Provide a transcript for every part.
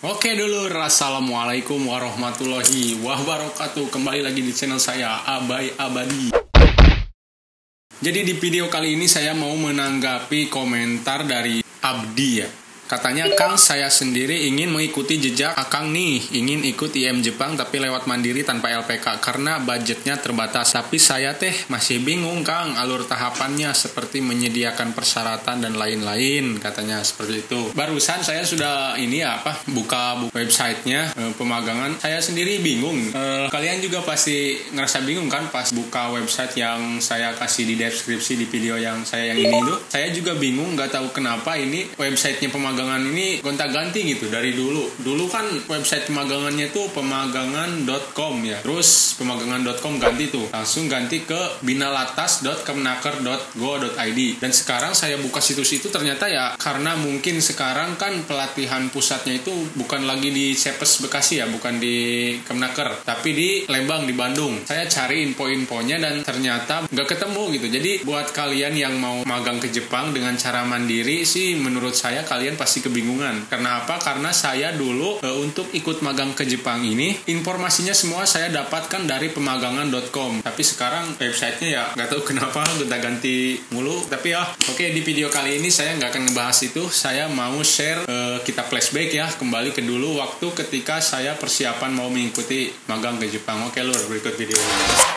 Oke dulur, assalamualaikum warahmatullahi wabarakatuh. Kembali lagi di channel saya, Abai Abadi. Jadi di video kali ini saya mau menanggapi komentar dari Abdi ya. Katanya, Kang, saya sendiri ingin mengikuti jejak Akang nih. Ingin ikut IM Jepang tapi lewat mandiri tanpa LPK karena budgetnya terbatas. Tapi saya masih bingung, Kang, alur tahapannya seperti menyediakan persyaratan dan lain-lain. Katanya seperti itu. Barusan saya sudah buka websitenya pemagangan. Saya sendiri bingung. Kalian juga pasti ngerasa bingung kan pas buka website yang saya kasih di deskripsi di video yang ini tuh. Saya juga bingung, nggak tahu kenapa ini websitenya pemagangan ini gonta-ganti gitu dari dulu. Dulu kan website pemagangannya tuh pemagangan.com ya. Terus pemagangan.com ganti tuh. Langsung ganti ke binalatas.kemnaker.go.id. Dan sekarang saya buka situs itu ternyata ya karena mungkin sekarang kan pelatihan pusatnya itu bukan lagi di Cepes Bekasi ya, bukan di Kemnaker, tapi di Lembang di Bandung. Saya cari info-infonya dan ternyata nggak ketemu gitu. Jadi buat kalian yang mau magang ke Jepang dengan cara mandiri sih menurut saya kalian pasti kebingungan. Karena apa? Karena saya dulu untuk ikut magang ke Jepang ini informasinya semua saya dapatkan dari pemagangan.com. Tapi sekarang websitenya ya nggak tahu kenapa gonta-ganti mulu. Tapi oke, di video kali ini saya nggak akan ngebahas itu. Saya mau share kita flashback ya kembali ke dulu waktu ketika saya persiapan mau mengikuti magang ke Jepang. Oke lur, berikut video ini.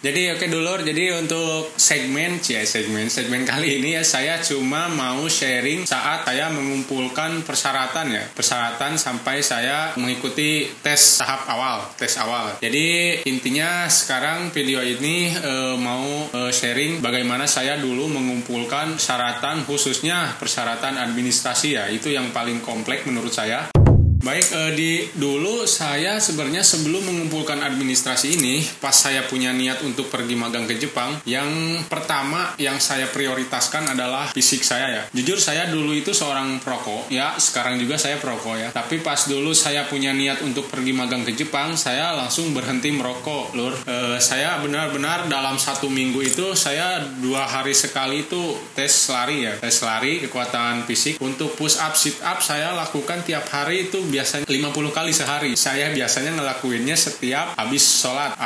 Jadi oke dulur, jadi untuk segmen kali ini ya saya cuma mau sharing saat saya mengumpulkan persyaratan sampai saya mengikuti tes awal. Jadi intinya sekarang video ini mau sharing bagaimana saya dulu mengumpulkan persyaratan, khususnya persyaratan administrasi ya, itu yang paling kompleks menurut saya. Baik, dulu saya sebenarnya sebelum mengumpulkan administrasi ini, pas saya punya niat untuk pergi magang ke Jepang, yang pertama yang saya prioritaskan adalah fisik saya ya. Jujur saya dulu itu seorang perokok, ya sekarang juga saya perokok ya. Tapi pas dulu saya punya niat untuk pergi magang ke Jepang, saya langsung berhenti merokok, lur. Saya benar-benar dalam 1 minggu itu, saya 2 hari sekali itu tes lari kekuatan fisik. Untuk push up, sit up saya lakukan tiap hari itu biasanya 50 kali sehari. Saya biasanya ngelakuinnya setiap habis sholat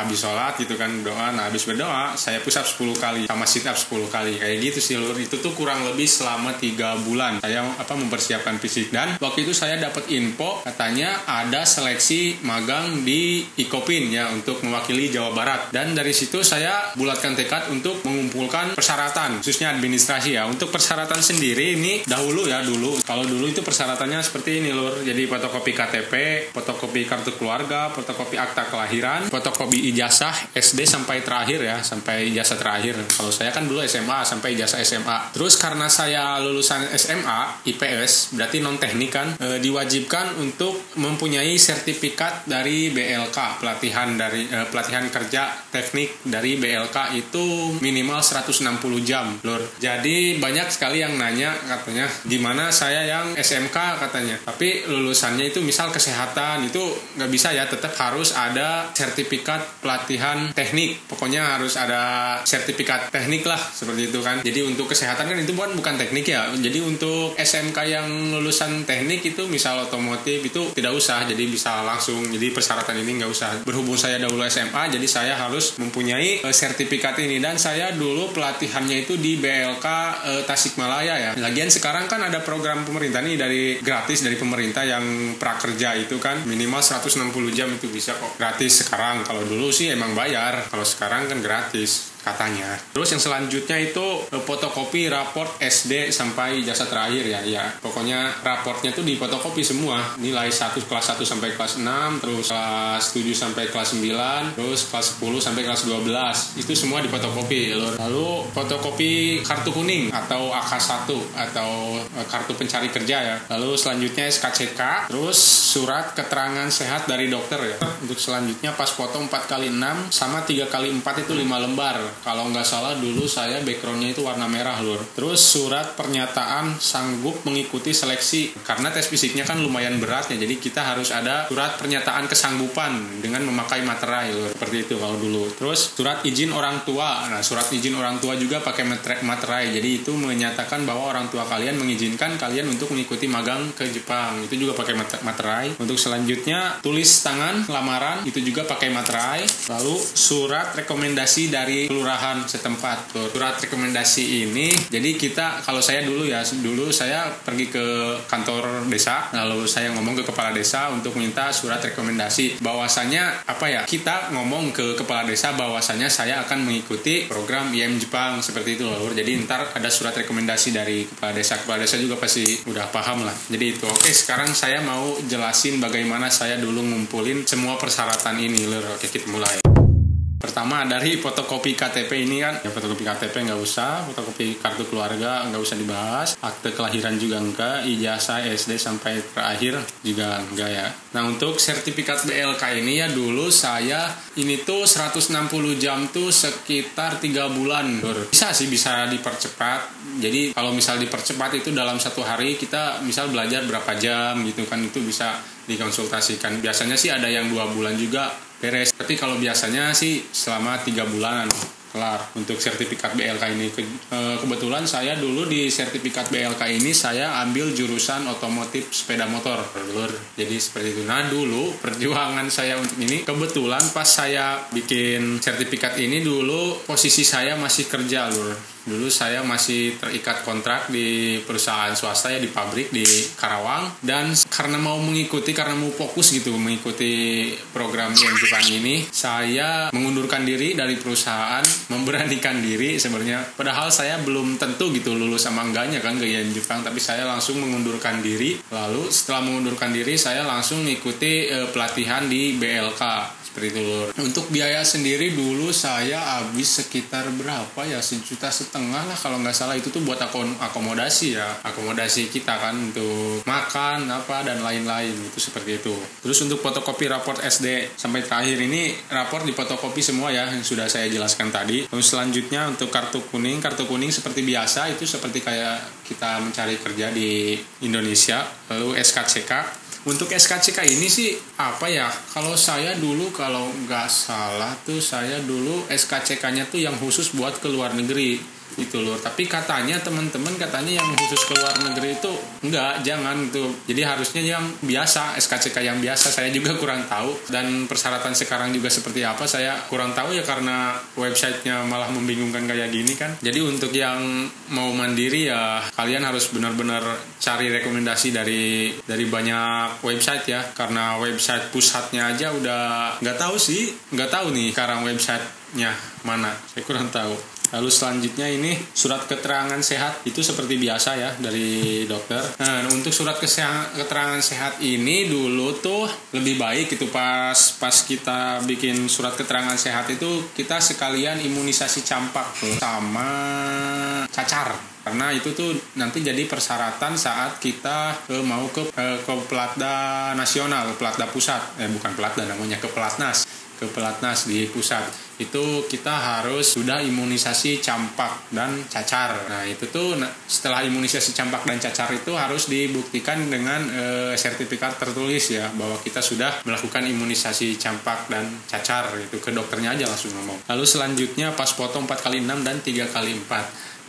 gitu kan, doa. Nah habis berdoa saya push up 10 kali sama sit up 10 kali kayak gitu sih lur. Itu tuh kurang lebih selama 3 bulan saya mempersiapkan fisik. Dan waktu itu saya dapat info katanya ada seleksi magang di Ikopin ya untuk mewakili Jawa Barat. Dan dari situ saya bulatkan tekad untuk mengumpulkan persyaratan khususnya administrasi ya. Untuk persyaratan sendiri ini dulu kalau dulu itu persyaratannya seperti ini lur. Jadi fotokopi KTP, fotokopi kartu keluarga, fotokopi akta kelahiran, fotokopi ijazah SD sampai ijazah terakhir. Kalau saya kan dulu SMA sampai ijazah SMA. Terus karena saya lulusan SMA IPS, berarti non teknik kan, diwajibkan untuk mempunyai sertifikat dari BLK, pelatihan kerja teknik dari BLK itu minimal 160 jam, lur. Jadi banyak sekali yang nanya katanya, gimana saya yang SMK katanya. Tapi lulusannya itu misal kesehatan itu nggak bisa ya, tetap harus ada sertifikat pelatihan teknik, pokoknya harus ada sertifikat teknik lah seperti itu kan. Jadi untuk kesehatan kan itu bukan teknik ya. Jadi untuk SMK yang lulusan teknik itu misal otomotif itu tidak usah, jadi bisa langsung. Jadi persyaratan ini nggak usah. Berhubung saya dahulu SMA, jadi saya harus mempunyai sertifikat ini. Dan saya dulu pelatihannya itu di BLK Tasikmalaya ya. Lagian sekarang kan ada program pemerintah nih gratis dari pemerintah yang prakerja itu kan minimal 160 jam itu bisa kok gratis sekarang. Kalau dulu sih emang bayar, kalau sekarang kan gratis. katanya. Terus yang selanjutnya itu fotokopi raport SD sampai ijazah terakhir ya. Pokoknya raportnya tuh difotokopi semua. Nilai 1 kelas 1 sampai kelas 6, terus kelas 7 sampai kelas 9, terus kelas 10 sampai kelas 12. Itu semua difotokopi. Lalu fotokopi kartu kuning atau AK1 atau kartu pencari kerja ya. Lalu selanjutnya SKCK, terus surat keterangan sehat dari dokter ya. Untuk selanjutnya pas foto 4x6 sama 3x4 itu 5 lembar. Kalau nggak salah dulu saya backgroundnya itu warna merah lur. Terus surat pernyataan sanggup mengikuti seleksi. Karena tes fisiknya kan lumayan berat ya, jadi kita harus ada surat pernyataan kesanggupan dengan memakai materai lur. Seperti itu kalau dulu. Terus surat izin orang tua. Nah surat izin orang tua juga pakai materai. Jadi itu menyatakan bahwa orang tua kalian mengizinkan kalian untuk mengikuti magang ke Jepang. Itu juga pakai materai. Untuk selanjutnya tulis tangan lamaran itu juga pakai materai. Lalu surat rekomendasi dari kelurahan setempat. Surat rekomendasi ini, jadi kita, kalau saya dulu saya pergi ke kantor desa, lalu saya ngomong ke kepala desa untuk minta surat rekomendasi bahwasanya kita ngomong ke kepala desa bahwasanya saya akan mengikuti program IM Jepang seperti itu loh. Jadi ntar ada surat rekomendasi dari kepala desa juga pasti udah paham lah. Jadi itu. Oke, sekarang saya mau jelasin bagaimana saya dulu ngumpulin semua persyaratan ini lho. Oke, kita mulai. Pertama dari fotokopi KTP ini kan, ya fotokopi KTP nggak usah, fotokopi kartu keluarga nggak usah dibahas, akte kelahiran juga enggak, ijazah SD sampai terakhir juga enggak ya. Nah untuk sertifikat BLK ini ya dulu saya ini tuh 160 jam tuh sekitar 3 bulan. Bisa dipercepat. Jadi kalau misal dipercepat itu dalam 1 hari kita misal belajar berapa jam gitu kan, itu bisa dikonsultasikan. Biasanya sih ada yang 2 bulan juga beres. Tapi kalau biasanya sih selama 3 bulanan kelar untuk sertifikat BLK ini. Kebetulan saya dulu di sertifikat BLK ini saya ambil jurusan otomotif sepeda motor. Jadi seperti itu. Nah dulu perjuangan saya untuk ini, kebetulan pas saya bikin sertifikat ini dulu posisi saya masih kerja lur. Dulu saya masih terikat kontrak di perusahaan swasta ya, di pabrik di Karawang. Dan karena mau fokus gitu mengikuti program yang Jepang ini, saya mengundurkan diri dari perusahaan, memberanikan diri sebenarnya. Padahal saya belum tentu gitu lulus sama enggaknya kan ke IM Jepang, tapi saya langsung mengundurkan diri. Lalu setelah mengundurkan diri saya langsung mengikuti pelatihan di BLK. Seperti itu lur. Untuk biaya sendiri dulu saya habis sekitar berapa ya, 1,5 juta lah kalau nggak salah. Itu tuh buat akomodasi ya, akomodasi kita kan untuk makan apa dan lain-lain itu seperti itu. Terus untuk fotokopi raport SD sampai terakhir ini raport di fotokopi semua ya, yang sudah saya jelaskan tadi. Terus selanjutnya untuk kartu kuning seperti biasa, itu seperti kayak kita mencari kerja di Indonesia. Lalu SKCK. Untuk SKCK ini sih kalau saya dulu kalau nggak salah tuh saya dulu SKCK-nya tuh yang khusus buat ke luar negeri itu lur. Tapi katanya teman-teman yang khusus ke luar negeri itu jangan tuh. Jadi harusnya yang biasa, SKCK yang biasa. Saya juga kurang tahu, dan persyaratan sekarang juga seperti apa saya kurang tahu ya, karena websitenya malah membingungkan kayak gini kan. Jadi untuk yang mau mandiri ya kalian harus benar-benar cari rekomendasi dari banyak website ya, karena website pusatnya aja udah nggak tahu nih sekarang websitenya mana, saya kurang tahu. Lalu selanjutnya ini surat keterangan sehat, itu seperti biasa ya dari dokter. Nah untuk surat keterangan sehat ini dulu tuh lebih baik itu pas kita bikin surat keterangan sehat itu kita sekalian imunisasi campak sama cacar. Karena itu tuh nanti jadi persyaratan saat kita mau ke Pelatda Nasional, Pelatda Pusat. Bukan Pelatda namanya, ke Pelatnas di pusat. Itu kita harus sudah imunisasi campak dan cacar. Nah itu tuh setelah imunisasi campak dan cacar itu harus dibuktikan dengan sertifikat tertulis ya, bahwa kita sudah melakukan imunisasi campak dan cacar. Itu ke dokternya aja langsung ngomong. Lalu selanjutnya pas foto 4x6 dan 3x4.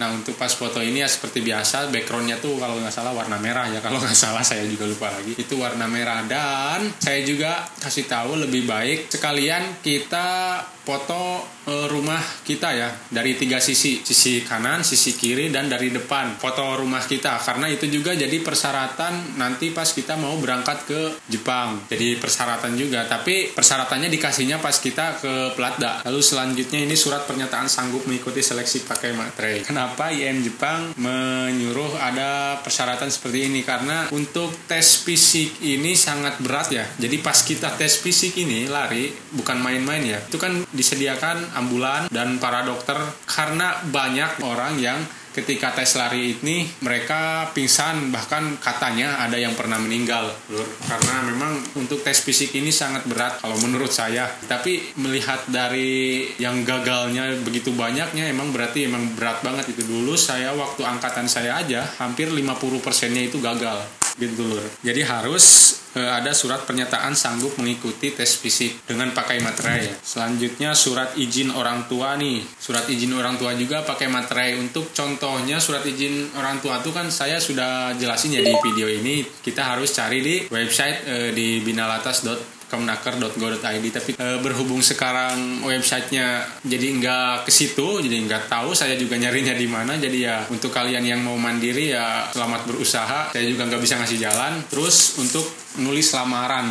Nah untuk pas foto ini ya seperti biasa, backgroundnya tuh kalau nggak salah warna merah ya, kalau nggak salah saya juga lupa lagi, itu warna merah. Dan saya juga kasih tahu lebih baik sekalian kita foto rumah kita ya dari 3 sisi kanan, sisi kiri, dan dari depan foto rumah kita, karena itu juga jadi persyaratan nanti pas kita mau berangkat ke Jepang. Jadi persyaratan juga, tapi persyaratannya dikasihnya pas kita ke Platda. Lalu selanjutnya ini surat pernyataan sanggup mengikuti seleksi pakai materai. Kenapa IM Jepang menyuruh ada persyaratan seperti ini? Karena untuk tes fisik ini sangat berat ya. Jadi pas kita tes fisik ini lari bukan main-main ya. Itu kan disediakan ambulan dan para dokter, karena banyak orang yang ketika tes lari ini mereka pingsan, bahkan katanya ada yang pernah meninggal, Lur. Karena memang untuk tes fisik ini sangat berat kalau menurut saya. Tapi melihat dari yang gagalnya begitu banyaknya, emang berarti emang berat banget itu. Dulu saya waktu angkatan saya aja hampir 50%-nya itu gagal gitu, Lur. Jadi harus ada surat pernyataan sanggup mengikuti tes fisik dengan pakai materai ya. Selanjutnya surat izin orang tua nih. Surat izin orang tua juga pakai materai. Untuk contohnya surat izin orang tua itu kan saya sudah jelasin ya di video ini. Kita harus cari di website di binalatas.kemnaker.go.id, tapi berhubung sekarang websitenya jadi nggak ke situ, jadi nggak tahu saya juga nyarinya di mana. Jadi ya untuk kalian yang mau mandiri ya selamat berusaha, saya juga nggak bisa ngasih jalan. Terus untuk menulis lamaran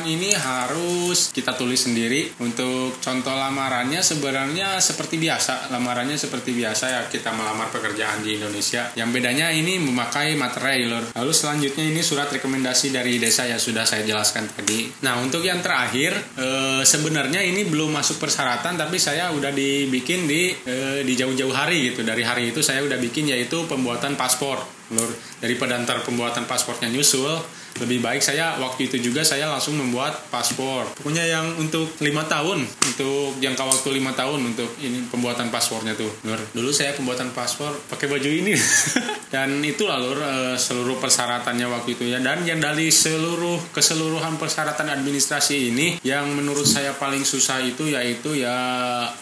ini harus kita tulis sendiri. Untuk contoh lamarannya sebenarnya seperti biasa, ya kita melamar pekerjaan di Indonesia. Yang bedanya ini memakai materai, Lur. Lalu selanjutnya ini surat rekomendasi dari desa ya, sudah saya jelaskan tadi. Nah untuk yang terakhir sebenarnya ini belum masuk persyaratan, tapi saya udah dibikin di jauh-jauh hari gitu. Dari hari itu saya udah bikin, yaitu pembuatan paspor, Lur. Daripada ntar pembuatan paspornya nyusul, lebih baik saya waktu itu juga saya langsung membuat paspor. Pokoknya yang untuk 5 tahun, untuk jangka waktu 5 tahun untuk ini pembuatan paspornya tuh, Lur. Dulu saya pembuatan paspor pakai baju ini. Dan itulah, Lur, seluruh persyaratannya waktu itu ya. Dan yang dari keseluruhan persyaratan administrasi ini, yang menurut saya paling susah itu yaitu ya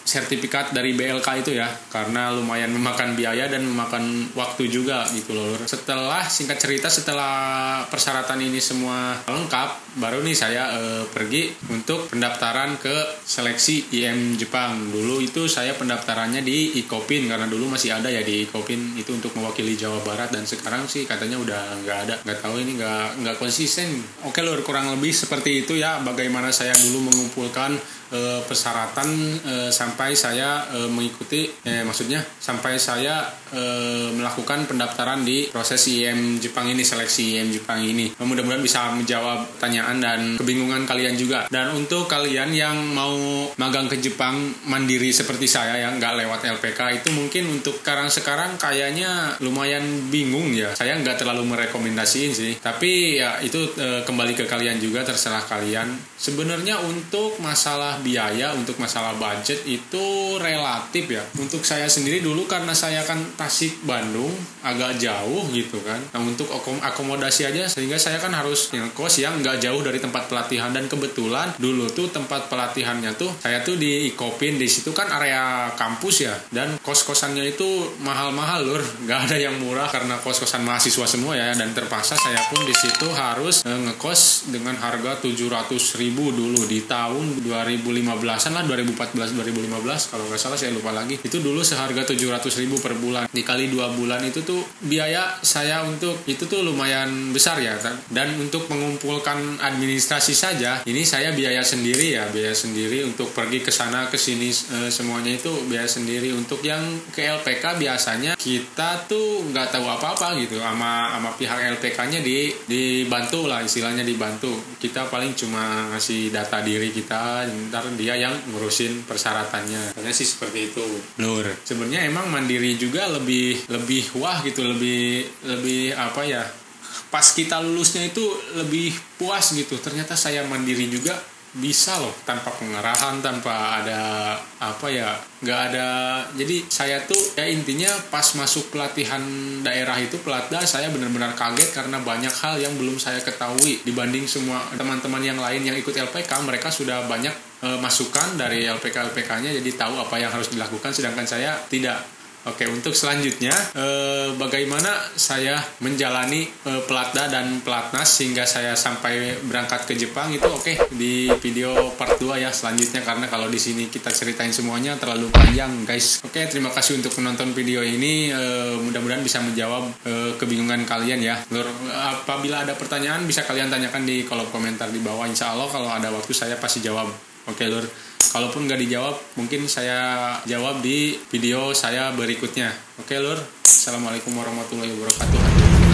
sertifikat dari BLK itu ya. Karena lumayan memakan biaya dan memakan waktu juga gitu, Lur. Singkat cerita, setelah persyaratan ini semua lengkap, baru nih saya pergi untuk pendaftaran ke seleksi IM Jepang. Dulu itu saya pendaftarannya di IKOPIN, karena dulu masih ada ya di IKOPIN itu untuk mewakili Jawa Barat, dan sekarang sih katanya udah nggak ada. Nggak tahu, ini nggak konsisten. Oke, Lur, kurang lebih seperti itu ya bagaimana saya dulu mengumpulkan persyaratan sampai saya mengikuti sampai saya melakukan pendaftaran di proses IM Jepang ini, seleksi IM Jepang ini. Mudah-mudahan bisa menjawab pertanyaan dan kebingungan kalian juga. Dan untuk kalian yang mau magang ke Jepang mandiri seperti saya yang nggak lewat LPK, itu mungkin untuk sekarang kayaknya lumayan bingung ya. Saya nggak terlalu merekomendasiin sih, tapi ya itu kembali ke kalian juga, terserah kalian. Sebenarnya untuk masalah biaya, untuk masalah budget itu relatif ya. Untuk saya sendiri dulu karena saya kan Tasik Bandung agak jauh gitu kan. Nah untuk akomodasi aja, sehingga saya kan harus ngekos yang nggak jauh dari tempat pelatihan. Dan kebetulan dulu tuh tempat pelatihannya tuh saya tuh di IKOPIN, di situ kan area kampus ya. Dan kos-kosannya itu mahal-mahal, Lur. Nggak ada yang murah karena kos-kosan mahasiswa semua ya. Dan terpaksa saya pun di situ harus ngekos dengan harga 700.000 dulu di tahun 2015-an lah, 2014-2015 kalau nggak salah, saya lupa lagi. Itu dulu seharga 700.000 per bulan. Dikali 2 bulan itu tuh biaya saya untuk itu tuh lumayan besar ya. Dan untuk mengumpulkan administrasi saja ini saya biaya sendiri untuk pergi ke sana ke sini, semuanya itu biaya sendiri. Untuk yang ke LPK biasanya kita tuh nggak tahu apa-apa gitu sama pihak LPK-nya, dibantu lah, istilahnya dibantu. Kita paling cuma ngasih data diri kita, ntar dia yang ngurusin persyaratannya. Karena sih seperti itu, Lur. Sebenarnya emang mandiri juga lebih wah gitu, lebih apa ya, pas kita lulusnya itu lebih puas gitu. Ternyata saya mandiri juga bisa loh, tanpa pengarahan, tanpa ada apa ya, nggak ada. Jadi saya tuh ya intinya pas masuk pelatihan daerah itu, Platda, saya benar-benar kaget karena banyak hal yang belum saya ketahui dibanding semua teman-teman yang lain yang ikut LPK. Mereka sudah banyak masukan dari LPK-LPK-nya, jadi tahu apa yang harus dilakukan, sedangkan saya tidak. Oke, untuk selanjutnya bagaimana saya menjalani Pelatda dan Pelatnas hingga saya sampai berangkat ke Jepang itu di video part 2 ya selanjutnya, karena kalau di sini kita ceritain semuanya terlalu panjang guys. Oke, terima kasih untuk menonton video ini, mudah-mudahan bisa menjawab kebingungan kalian ya. Lur, apabila ada pertanyaan bisa kalian tanyakan di kolom komentar di bawah. Insya Allah kalau ada waktu saya pasti jawab. Oke Lur, kalaupun nggak dijawab mungkin saya jawab di video saya berikutnya. Oke Lur, Assalamualaikum warahmatullahi wabarakatuh.